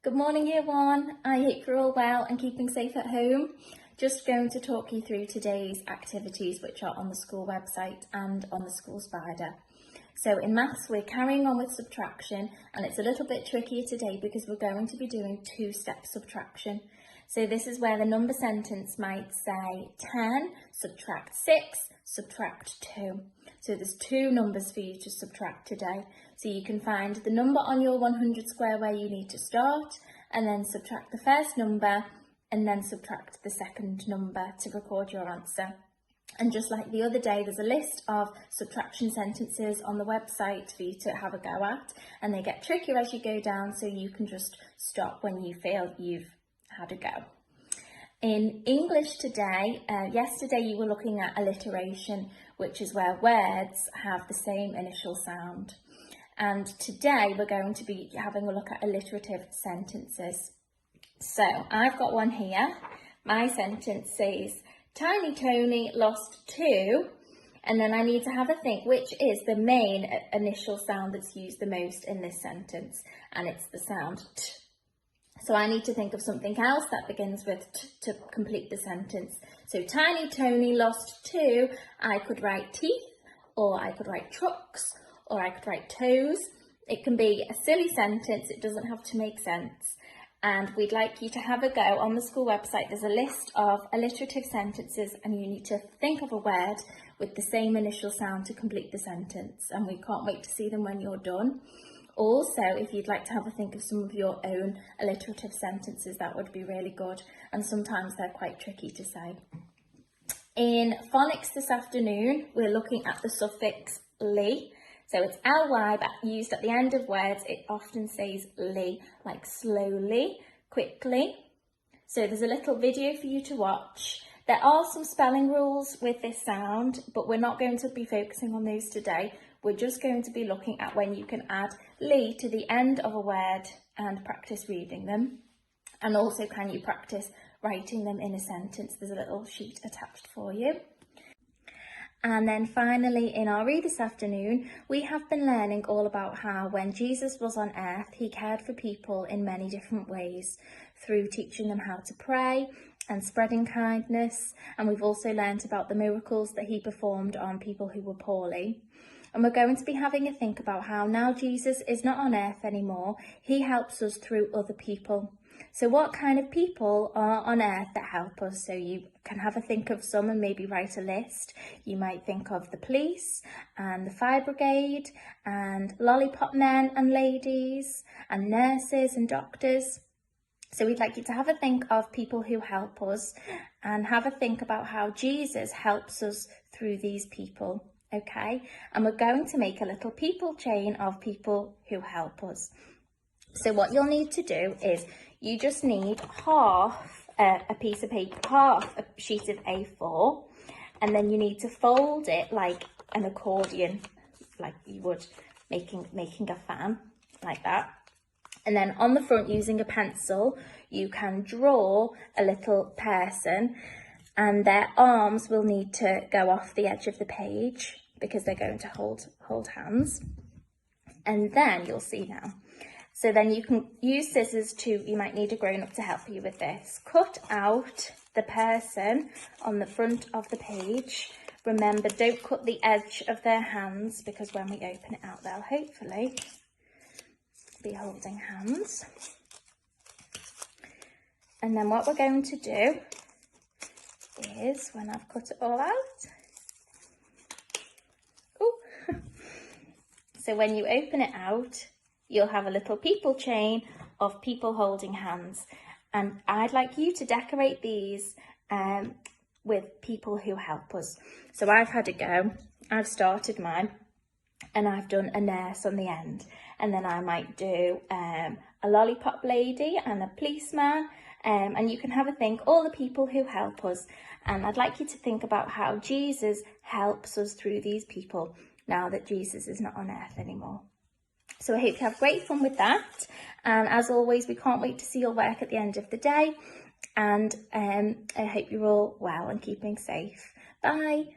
Good morning, Year 1. I hope you're all well and keeping safe at home. Just going to talk you through today's activities, which are on the school website and on the school spider. So in maths, we're carrying on with subtraction, and it's a little bit trickier today because we're going to be doing two-step subtraction. So this is where the number sentence might say 10, subtract 6, subtract 2. So there's two numbers for you to subtract today. So you can find the number on your 100 square where you need to start, and then subtract the first number, and then subtract the second number to record your answer. And just like the other day, there's a list of subtraction sentences on the website for you to have a go at, and they get trickier as you go down, so you can just stop when you feel you've had a go. In English today, yesterday you were looking at alliteration, which is where words have the same initial sound. And today we're going to be having a look at alliterative sentences. So I've got one here. My sentence says, Tiny Tony lost 2, and then I need to have a think which is the main initial sound that's used the most in this sentence, and it's the sound T. So I need to think of something else that begins with T to complete the sentence. So Tiny Tony lost 2, I could write teeth, or I could write trucks, or I could write toes. It can be a silly sentence, it doesn't have to make sense. And we'd like you to have a go on the school website. There's a list of alliterative sentences, and you need to think of a word with the same initial sound to complete the sentence. And we can't wait to see them when you're done. Also, if you'd like to have a think of some of your own alliterative sentences, that would be really good. And sometimes they're quite tricky to say. In phonics this afternoon, we're looking at the suffix ly. So it's ly, but used at the end of words, it often says ly, like slowly, quickly. So there's a little video for you to watch. There are some spelling rules with this sound, but we're not going to be focusing on those today. We're just going to be looking at when you can add ly to the end of a word and practice reading them. And also, can you practice writing them in a sentence? There's a little sheet attached for you. And then finally, in our read this afternoon, we have been learning all about how when Jesus was on earth, he cared for people in many different ways, through teaching them how to pray and spreading kindness. And we've also learnt about the miracles that he performed on people who were poorly. And we're going to be having a think about how now Jesus is not on earth anymore, he helps us through other people. So what kind of people are on earth that help us? So you can have a think of some and maybe write a list. You might think of the police and the fire brigade and lollipop men and ladies and nurses and doctors. So we'd like you to have a think of people who help us and have a think about how Jesus helps us through these people. Okay, and we're going to make a little people chain of people who help us. So what you'll need to do is you just need half a piece of paper, half a sheet of A4, and then you need to fold it like an accordion, like you would making a fan, like that. And then on the front, using a pencil, you can draw a little person, and their arms will need to go off the edge of the page because they're going to hold hands. And then you'll see now. So then you can use scissors you might need a grown-up to help you with this. Cut out the person on the front of the page. Remember, don't cut the edge of their hands because when we open it out, they'll hopefully be holding hands. And then what we're going to do is, when I've cut it all out, so when you open it out, you'll have a little people chain of people holding hands. And I'd like you to decorate these with people who help us. So I've had a go. I've started mine and I've done a nurse on the end. And then I might do a lollipop lady and a policeman. And you can have a think, all the people who help us. And I'd like you to think about how Jesus helps us through these people now that Jesus is not on earth anymore. So I hope you have great fun with that. And as always, we can't wait to see your work at the end of the day. And I hope you're all well and keeping safe. Bye.